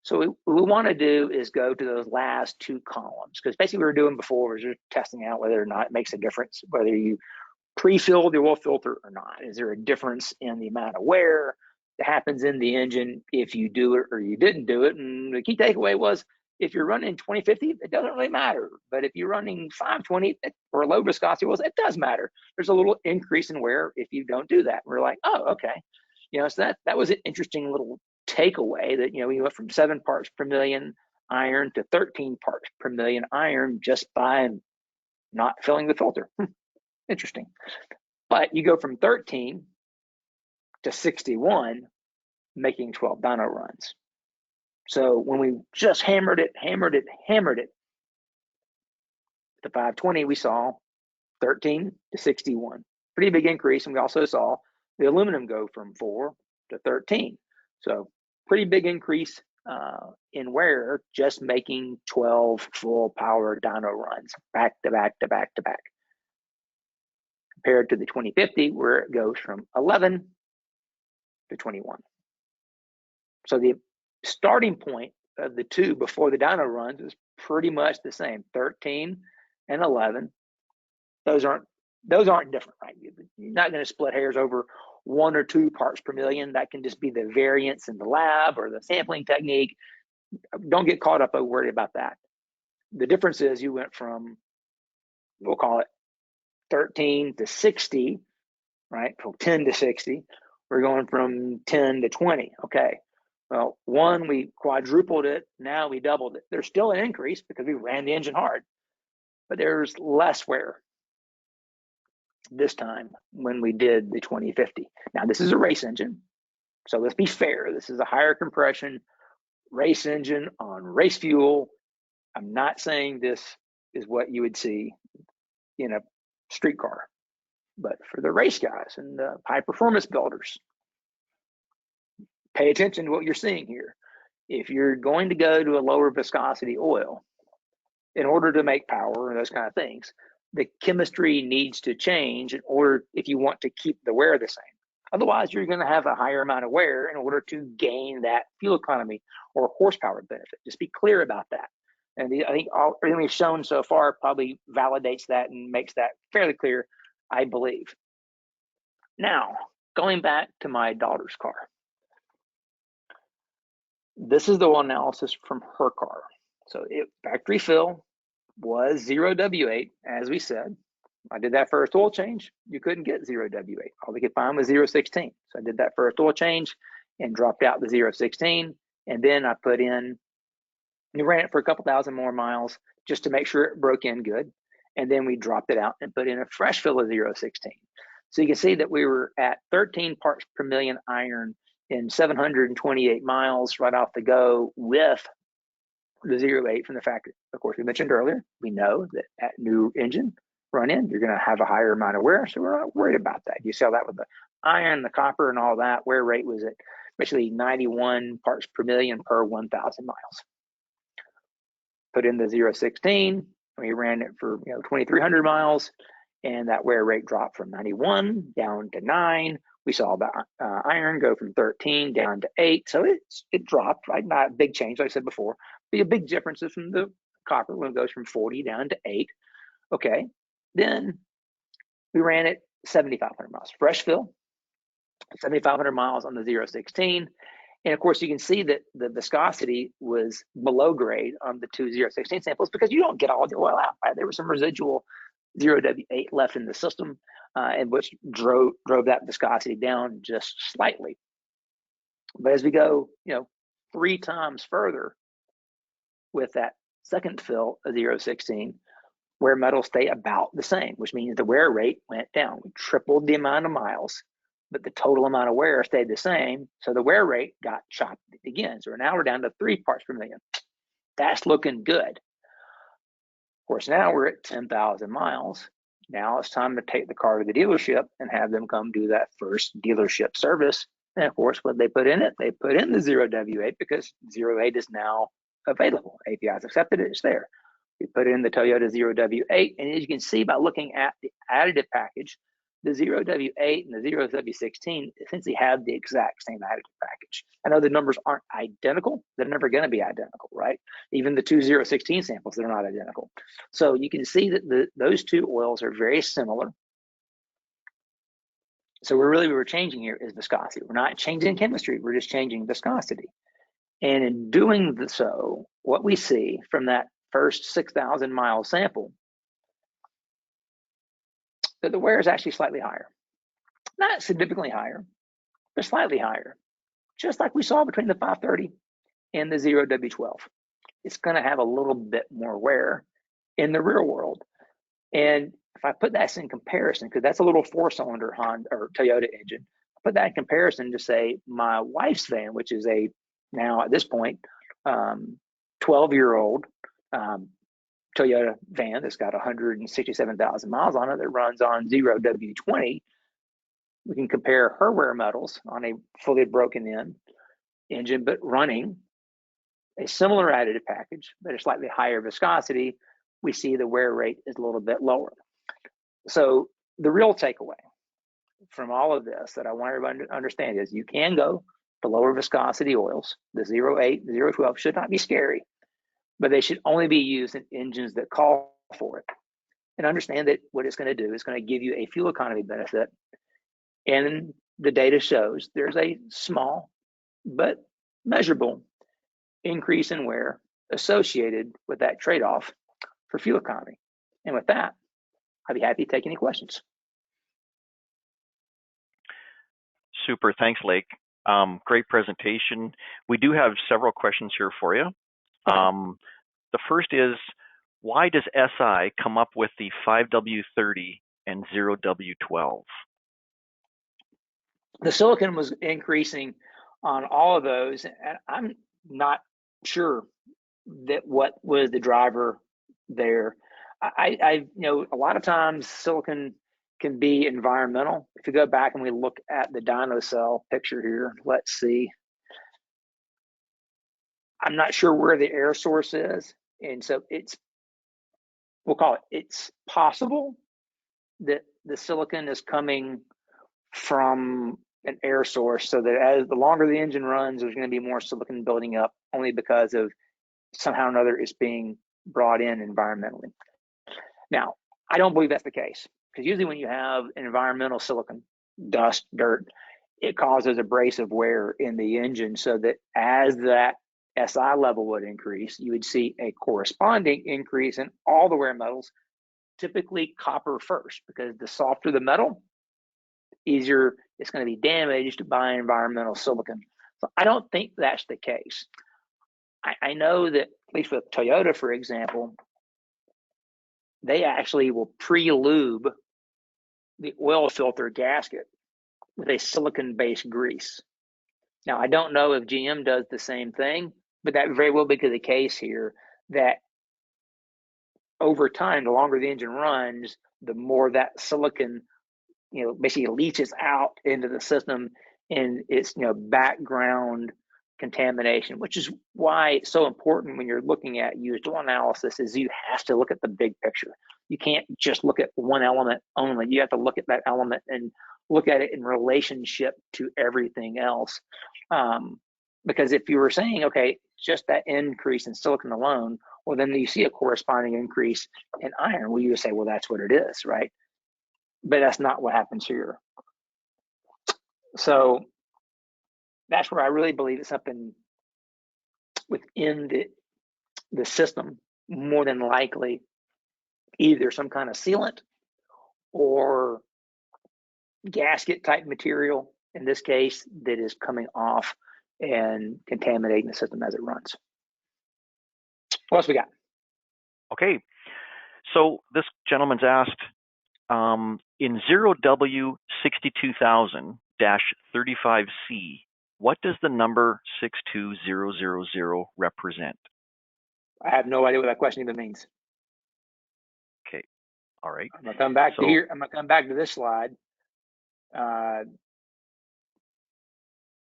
So what we want to do is go to those last two columns, because basically what we were doing before was just testing out whether or not it makes a difference, whether you pre-filled the oil filter or not. Is there a difference in the amount of wear that happens in the engine if you do it or you didn't do it? And the key takeaway was, if you're running 2050, it doesn't really matter. But if you're running 520 or low viscosity oils, it does matter. There's a little increase in wear if you don't do that. We're like, oh, okay. So that was an interesting little takeaway that, we went from 7 parts per million iron to 13 parts per million iron just by not filling the filter. Interesting. But you go from 13 to 61, making 12 dyno runs. So when we just hammered it, the 520, we saw 13 to 61. Pretty big increase. And we also saw the aluminum go from 4 to 13. So pretty big increase in wear, just making 12 full power dyno runs back to back to back to back. Compared to the 2050, where it goes from 11 to 21. So the starting point of the two before the dyno runs is pretty much the same, 13 and 11. Those aren't different, right? You're not going to split hairs over 1 or 2 parts per million. That can just be the variance in the lab or the sampling technique. Don't get caught up or worried about that. The difference is you went from, we'll call it 13 to 60, right? From 10 to 60. We're going from 10 to 20. Okay. Well, one, we quadrupled it. Now we doubled it. There's still an increase because we ran the engine hard, but there's less wear this time when we did the 2050. Now, this is a race engine, so let's be fair. This is a higher compression race engine on race fuel. I'm not saying this is what you would see in a street car, but for the race guys and the high performance builders, pay attention to what you're seeing here. If you're going to go to a lower viscosity oil in order to make power and those kind of things, the chemistry needs to change in order, if you want to keep the wear the same. Otherwise, you're going to have a higher amount of wear in order to gain that fuel economy or horsepower benefit. Just be clear about that. And I think everything we've shown so far probably validates that and makes that fairly clear, I believe. Now, going back to my daughter's car. This is the analysis from her car. So factory fill was 0 W8, as we said. I did that first oil change. You couldn't get 0 W8. All they could find was 0.16. So I did that first oil change and dropped out the 0.16. And then I put in, we ran it for a couple thousand more miles just to make sure it broke in good. And then we dropped it out and put in a fresh fill of 0.16. So you can see that we were at 13 parts per million iron in 728 miles right off the go with the 0.8 from the factory. Of course, we mentioned earlier, we know that at new engine run in, you're going to have a higher amount of wear, so we're not worried about that. You saw that with the iron, the copper, and all that. Wear rate was at basically 91 parts per million per 1,000 miles. Put in the 0.16, we ran it for 2,300 miles, and that wear rate dropped from 91 down to 9. We saw the iron go from 13 down to 8, so it dropped, right? Not a big change, like I said before. But a big difference is from the copper when it goes from 40 down to 8. Okay, then we ran it 7,500 miles. Fresh fill, 7,500 miles on the 0.16. And of course, you can see that the viscosity was below grade on the two 0.16 samples because you don't get all the oil out, right? There was some residual 0 W8 left in the system, and which drove that viscosity down just slightly. But as we go, 3 times further with that second fill of 0.16, wear metals stay about the same, which means the wear rate went down. We tripled the amount of miles, but the total amount of wear stayed the same. So the wear rate got chopped again. So now we're down to 3 parts per million. That's looking good. Of course, now we're at 10,000 miles. Now it's time to take the car to the dealership and have them come do that first dealership service. And of course, what they put in it, they put in the 0 W8 because 0.8 is now available. API's accepted it, it's there. We put in the Toyota 0 W8, and as you can see by looking at the additive package, the 0 W8 and the 0 W16 essentially have the exact same additive package. I know the numbers aren't identical. They're never going to be identical, right? Even the two 0.16 samples, they're not identical. So you can see that those two oils are very similar. So we're changing here is viscosity. We're not changing chemistry. We're just changing viscosity. And in doing so, what we see from that first 6,000 mile sample, that the wear is actually slightly higher. Not significantly higher, but slightly higher. Just like we saw between the 530 and the 0 W12. It's going to have a little bit more wear in the real world. And if I put that in comparison, because that's a little 4-cylinder Honda or Toyota engine, I put that in comparison to say my wife's van, which is now at this point, 12-year-old Toyota van that's got 167,000 miles on it that runs on 0 W20. we can compare her wear metals on a fully broken in engine, but running a similar additive package, but a slightly higher viscosity, we see the wear rate is a little bit lower. So the real takeaway from all of this that I want everybody to understand is you can go to lower viscosity oils. The 0.8, the 0.12 should not be scary, but they should only be used in engines that call for it. And understand that what it's going to do is going to give you a fuel economy benefit. And the data shows there's a small but measurable increase in wear associated with that trade-off for fuel economy. And with that, I'd be happy to take any questions. Super. Thanks, Lake. Great presentation. We do have several questions here for you. The first is, why does SI come up with the 5W30 and 0W12? The silicon was increasing on all of those, and I'm not sure that what was the driver there. I a lot of times silicon can be environmental. If you go back and we look at the dyno cell picture here, let's see. I'm not sure where the air source is, and so we'll call it's possible that the silicon is coming from an air source, so that as the longer the engine runs, there's going to be more silicon building up, only because of somehow or another it's being brought in environmentally. Now, I don't believe that's the case, because usually when you have environmental silicon, dust, dirt, it causes abrasive wear in the engine, so that as that SI level would increase, you would see a corresponding increase in all the wear metals, typically copper first, because the softer the metal, easier it's going to be damaged by environmental silicon. So I don't think that's the case. I know that, at least with Toyota, for example, they actually will pre-lube the oil filter gasket with a silicon-based grease. Now, I don't know if GM does the same thing, but that very well be the case here, that over time, the longer the engine runs, the more that silicon, basically leaches out into the system, and it's, background contamination, which is why it's so important when you're looking at used oil analysis, is you have to look at the big picture. You can't just look at one element only. You have to look at that element and look at it in relationship to everything else. Because if you were saying, okay, just that increase in silicon alone, well, then you see a corresponding increase in iron. Well, you would say, well, that's what it is, right? But that's not what happens here. So that's where I really believe it's something within the system, more than likely, either some kind of sealant or gasket type material, in this case, that is coming off and contaminating the system as it runs. What else we got? Okay, so this gentleman's asked, in 0W62000-35C, what does the number 62000 represent? I have no idea what that question even means. Okay, all right. I'm gonna come back to here. I'm gonna come back to this slide.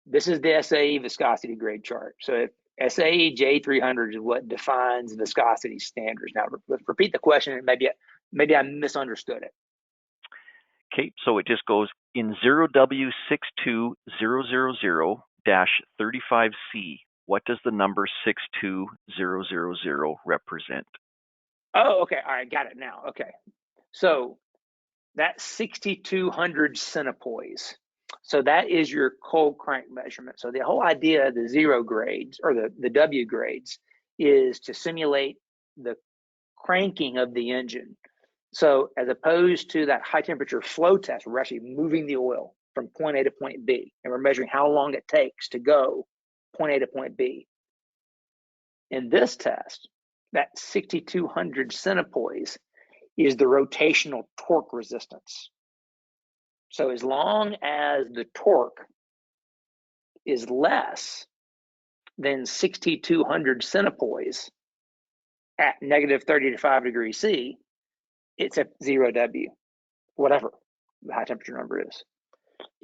This is the SAE viscosity grade chart. So if SAE J300 is what defines viscosity standards. Now, repeat the question, and maybe I misunderstood it. Okay, so it just goes in 0W62000-35C. What does the number 62000 represent? Oh, okay. All right, got it now. Okay. So that's 6,200 centipoise. So that is your cold crank measurement. So the whole idea of the zero grades, or the W grades, is to simulate the cranking of the engine. So as opposed to that high temperature flow test, we're actually moving the oil from point A to point B, and we're measuring how long it takes to go point A to point B. In this test, that 6,200 centipoise is the rotational torque resistance. So as long as the torque is less than 6,200 centipoise at negative 30 to 5 degrees C, it's a 0W, whatever the high temperature number is.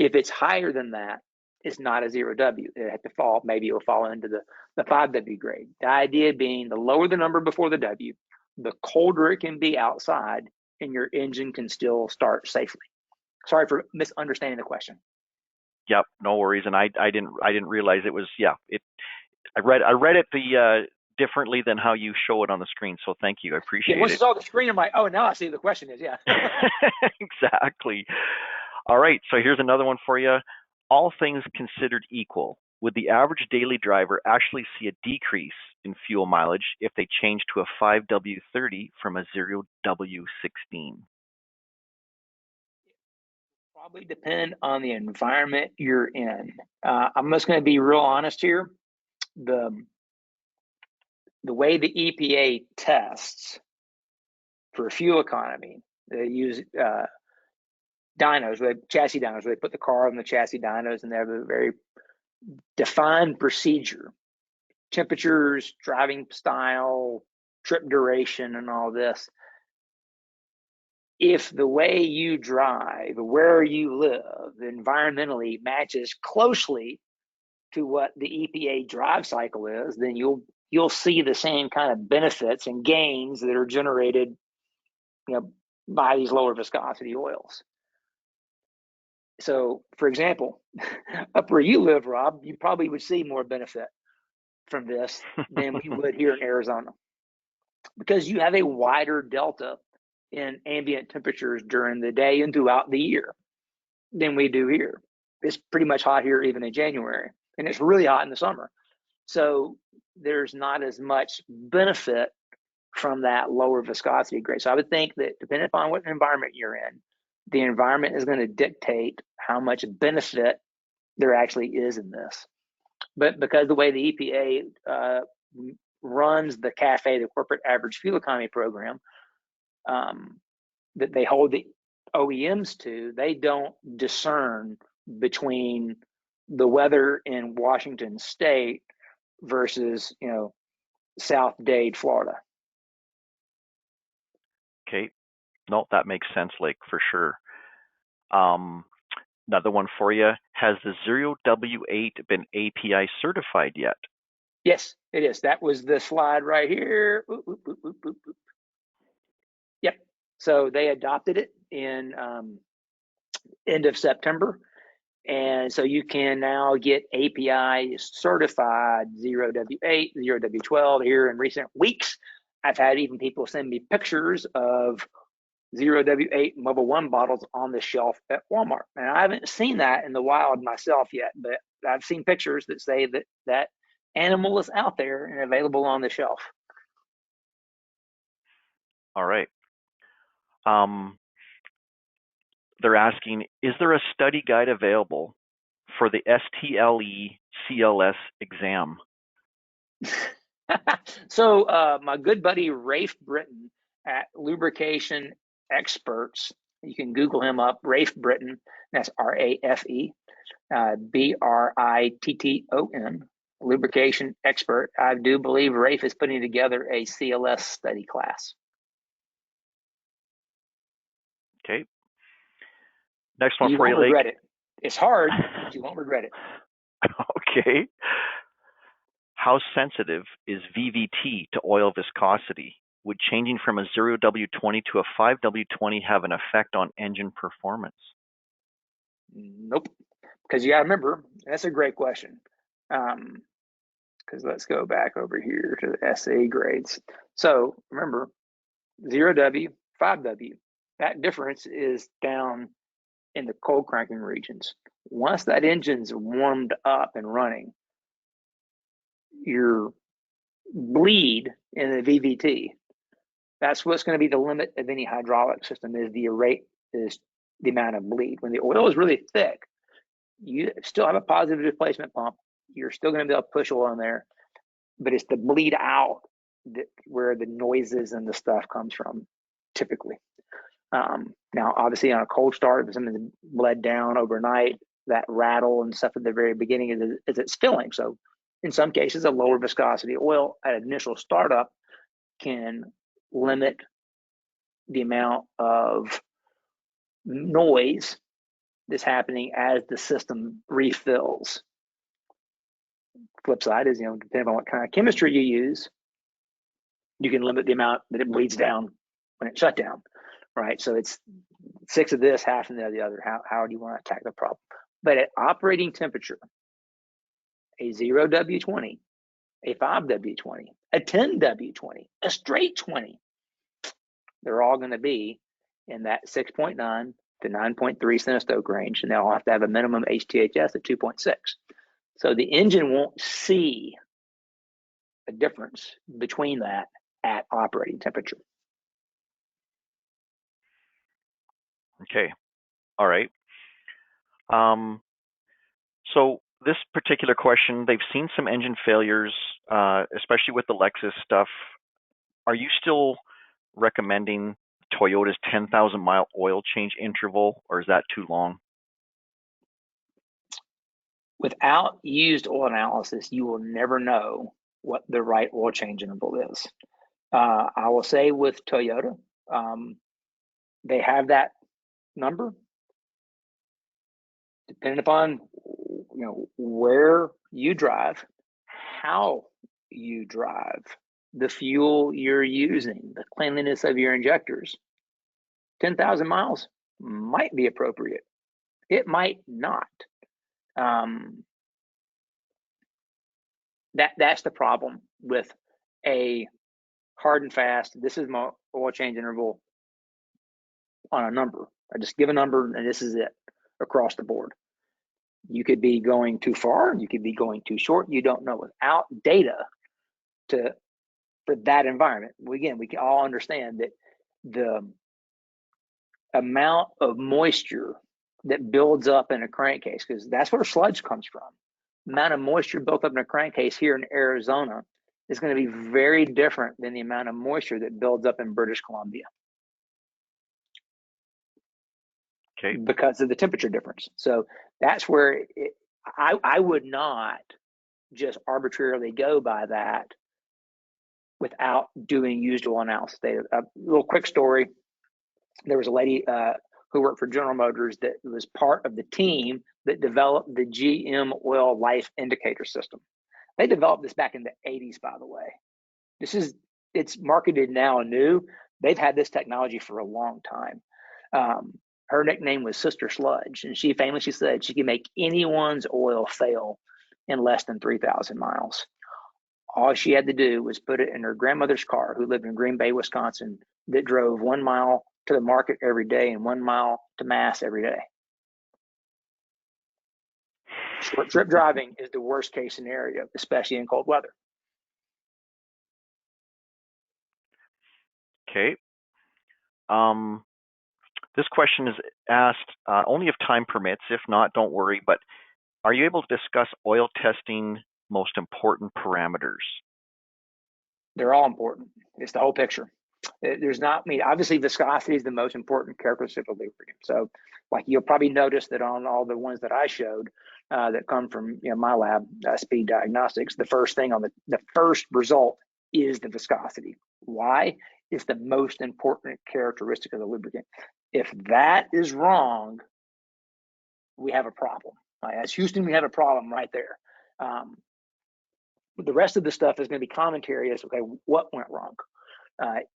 If it's higher than that, it's not a 0W. It had to fall, maybe it'll fall into the 5W grade. The idea being the lower the number before the W, the colder it can be outside and your engine can still start safely. Sorry for misunderstanding the question. Yep, no worries. And I didn't realize it was, yeah, I read it differently than how you show it on the screen. So thank you. I appreciate once it. I saw the screen, I'm like, oh, now I see the question is, yeah. Exactly. All right. So here's another one for you. All things considered equal, would the average daily driver actually see a decrease in fuel mileage if they change to a 5W30 from a 0W16? Probably depend on the environment you're in. I'm just going to be real honest here. The way the EPA tests for fuel economy, they use dynos, chassis dynos, where they put the car on the chassis dynos, and they have a very defined procedure, temperatures, driving style, trip duration, and all this. If the way you drive, where you live, environmentally matches closely to what the EPA drive cycle is, then you'll see the same kind of benefits and gains that are generated, by these lower viscosity oils. So, for example, up where you live, Rob, you probably would see more benefit from this than we would here in Arizona, because you have a wider delta in ambient temperatures during the day and throughout the year than we do here. It's pretty much hot here even in January, and it's really hot in the summer. So there's not as much benefit from that lower viscosity grade. So I would think that depending upon what environment you're in, the environment is going to dictate how much benefit there actually is in this. But because the way the EPA runs the CAFE, the Corporate Average Fuel Economy Program, that they hold the OEMs to, they don't discern between the weather in Washington State versus, South Dade, Florida. Okay. No, that makes sense, Lake, for sure. Another one for you. Has the 0W8 been API certified yet? Yes, it is. That was the slide right here. Oop, oop, oop, oop, oop, oop. Yep. So they adopted it in end of September. And so you can now get API certified 0W8, 0W12 here in recent weeks. I've had even people send me pictures of 0W8 Mobile One bottles on the shelf at Walmart. And I haven't seen that in the wild myself yet, but I've seen pictures that say that that animal is out there and available on the shelf. All right. They're asking, is there a study guide available for the STLE CLS exam? So my good buddy Rafe Britton at Lubrication Experts, you can Google him up, Rafe Britton, that's RAFE BRITTON, Lubrication Expert. I do believe Rafe is putting together a CLS study class. Okay. Next one you for won't you, Lake. regret it. It's hard, but you won't regret it. Okay. How sensitive is VVT to oil viscosity? Would changing from a 0W20 to a 5W20 have an effect on engine performance? Nope. Because you got to remember, that's a great question. Because let's go back over here to the SA grades. So remember, 0W, 5W, that difference is down in the cold cranking regions. Once that engine's warmed up and running, your bleed in the VVT, that's what's going to be the limit of any hydraulic system, is the rate, is the amount of bleed. When the oil is really thick, you still have a positive displacement pump. You're still going to be able to push oil in there, but it's the bleed out that where the noises and the stuff comes from, typically. Now, obviously, on a cold start, if something's bled down overnight, that rattle and stuff at the very beginning is it's filling. So, in some cases, a lower viscosity oil at initial startup can limit the amount of noise this happening as the system refills. Flip side is, depending on what kind of chemistry you use, you can limit the amount that it bleeds down when it's shut down, right? So it's 6 of this, half of the other. How do you want to attack the problem? But at operating temperature, a 0 W20, a 5 W20, a 10 W20, a straight 20, they're all going to be in that 6.9 to 9.3 centistoke range, and they'll have to have a minimum HTHS of 2.6. So the engine won't see a difference between that at operating temperature. Okay. All right. So this particular question, they've seen some engine failures, especially with the Lexus stuff. Are you still recommending Toyota's 10,000 mile oil change interval, or is that too long? Without used oil analysis, you will never know what the right oil change interval is. I will say with Toyota, they have that number. Depending upon where you drive, how you drive, the fuel you're using, the cleanliness of your injectors, 10,000 miles might be appropriate. It might not. That's the problem with a hard and fast. This is my oil change interval on a number. I just give a number and this is it across the board. You could be going too far, you could be going too short. You don't know without data for that environment. Again, we can all understand that the amount of moisture that builds up in a crankcase, because that's where sludge comes from. The amount of moisture built up in a crankcase here in Arizona is going to be very different than the amount of moisture that builds up in British Columbia. Okay. Because of the temperature difference. So that's where I would not just arbitrarily go by that without doing used oil analysis. A little quick story. There was a lady who worked for General Motors that was part of the team that developed the GM oil life indicator system. They developed this back in the 80s, by the way. It's marketed now anew. They've had this technology for a long time. Her nickname was Sister Sludge, and she famously said she could make anyone's oil fail in less than 3,000 miles. All she had to do was put it in her grandmother's car, who lived in Green Bay, Wisconsin, that drove 1 mile to the market every day and 1 mile to Mass every day. Short trip driving is the worst case scenario, especially in cold weather. Okay. This question is asked only if time permits. If not, don't worry. But are you able to discuss oil testing most important parameters? They're all important. It's the whole picture. There's not, obviously viscosity is the most important characteristic of lubricant. So like you'll probably notice that on all the ones that I showed that come from my lab, Speed Diagnostics, the first thing on the first result is the viscosity. Why? It's the most important characteristic of the lubricant. If that is wrong, we have a problem. As Houston, we have a problem right there. The rest of the stuff is going to be commentary as, okay, what went wrong?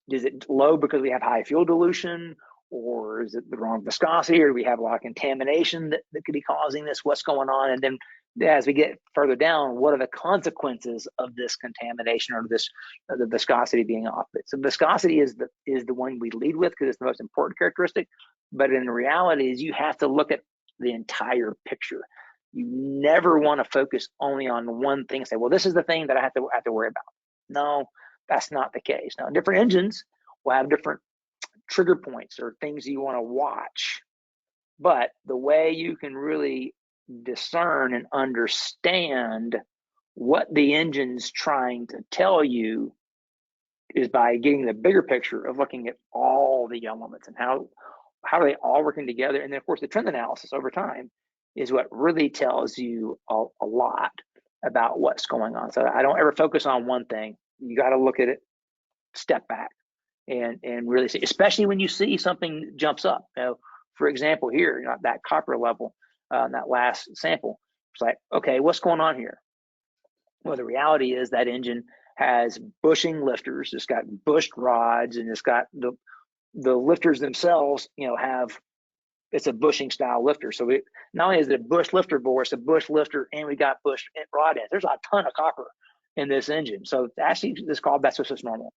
Is it low because we have high fuel dilution, or is it the wrong viscosity, or do we have a lot of contamination that could be causing this? What's going on? And then as we get further down, what are the consequences of this contamination or the viscosity being off? So viscosity is the one we lead with because it's the most important characteristic. But in reality, is you have to look at the entire picture. You never want to focus only on one thing and say, well, this is the thing that I have to worry about. No, that's not the case. Now, different engines will have different trigger points or things you want to watch. But the way you can really discern and understand what the engine's trying to tell you is by getting the bigger picture of looking at all the elements and how are they all working together. And then, of course, the trend analysis over time is what really tells you a lot about what's going on. So I don't ever focus on one thing. You got to look at it, step back, and really see, especially when you see something jumps up. For example, here, that copper level, that last sample, it's like, okay, what's going on here? Well, the reality is that engine has bushing lifters. It's got bushed rods, and it's got the lifters themselves, it's a bushing style lifter. So not only is it a bush lifter bore, it's a bush lifter, and we got bush rod ends. There's a ton of copper in this engine. So actually, that's just normal.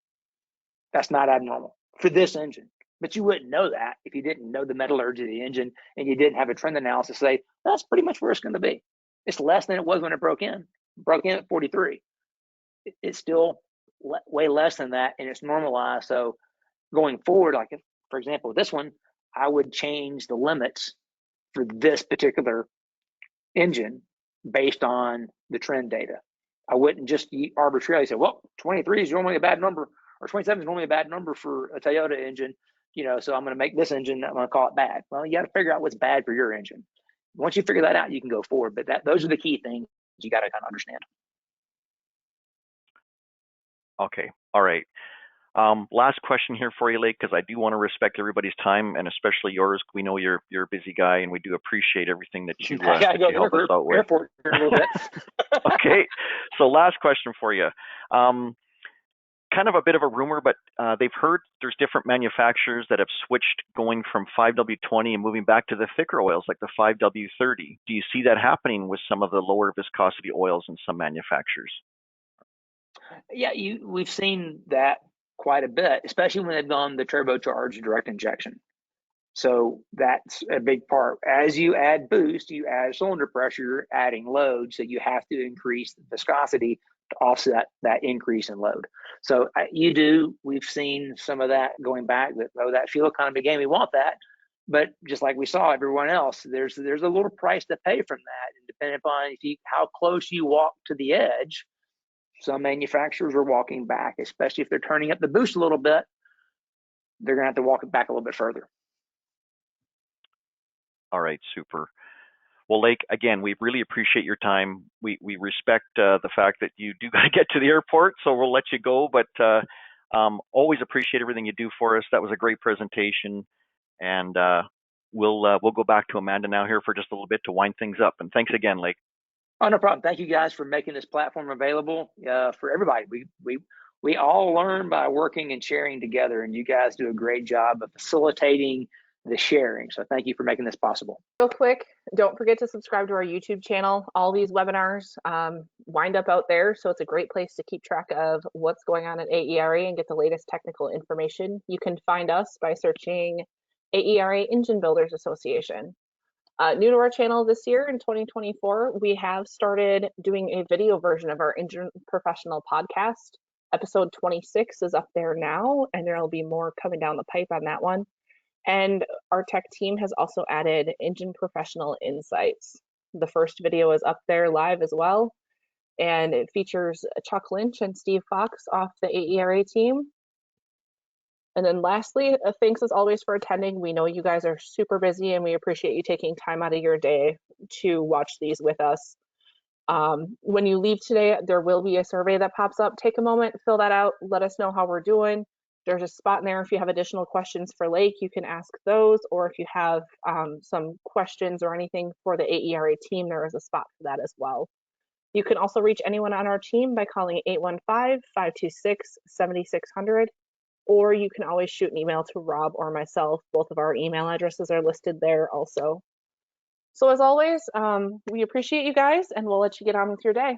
That's not abnormal for this engine. But you wouldn't know that if you didn't know the metallurgy of the engine and you didn't have a trend analysis say, that's pretty much where it's going to be. It's less than it was when it broke in. It broke in at 43. It's still way less than that, and it's normalized. So going forward, like for example, this one, I would change the limits for this particular engine based on the trend data. I wouldn't just arbitrarily say, well, 23 is normally a bad number, or 27 is normally a bad number for a Toyota engine, so I'm going to make this engine, I'm going to call it bad. Well, you got to figure out what's bad for your engine. Once you figure that out, you can go forward. But those are the key things you got to kind of understand. Okay. All right. Last question here for you, Lake, because I do want to respect everybody's time, and especially yours. We know you're a busy guy, and we do appreciate everything that you help us out with. Airport here a little bit. Okay, so last question for you. Kind of a bit of a rumor, but they've heard there's different manufacturers that have switched going from 5W20 and moving back to the thicker oils like the 5W30. Do you see that happening with some of the lower viscosity oils in some manufacturers? Yeah, we've seen that quite a bit, especially when they've gone the turbocharged direct injection. So that's a big part. As you add boost, you add cylinder pressure, you're adding load, so you have to increase the viscosity to offset that increase in load. So we've seen some of that going back, that fuel economy game, we want that. But just like we saw everyone else, there's a little price to pay from that. And depending upon how close you walk to the edge, some manufacturers are walking back, especially if they're turning up the boost a little bit, they're going to have to walk it back a little bit further. All right, super. Well, Lake, again, we really appreciate your time. We respect the fact that you do got to get to the airport, so we'll let you go. But always appreciate everything you do for us. That was a great presentation, and we'll go back to Amanda now here for just a little bit to wind things up. And thanks again, Lake. Oh, no problem. Thank you guys for making this platform available for everybody. We all learn by working and sharing together, and you guys do a great job of facilitating the sharing. So thank you for making this possible. Real quick, don't forget to subscribe to our YouTube channel. All these webinars wind up out there, so it's a great place to keep track of what's going on at AERA and get the latest technical information. You can find us by searching AERA Engine Builders Association. New to our channel this year in 2024, we have started doing a video version of our Engine Professional podcast. Episode 26 is up there now, and there will be more coming down the pipe on that one. And our tech team has also added Engine Professional Insights. The first video is up there live as well, and it features Chuck Lynch and Steve Fox off the AERA team. And then lastly, thanks as always for attending. We know you guys are super busy, and we appreciate you taking time out of your day to watch these with us. When you leave today, there will be a survey that pops up. Take a moment, fill that out, let us know how we're doing. There's a spot in there if you have additional questions for Lake, you can ask those, or if you have some questions or anything for the AERA team, there is a spot for that as well. You can also reach anyone on our team by calling 815-526-7600, or you can always shoot an email to Rob or myself. Both of our email addresses are listed there also. So as always, we appreciate you guys, and we'll let you get on with your day.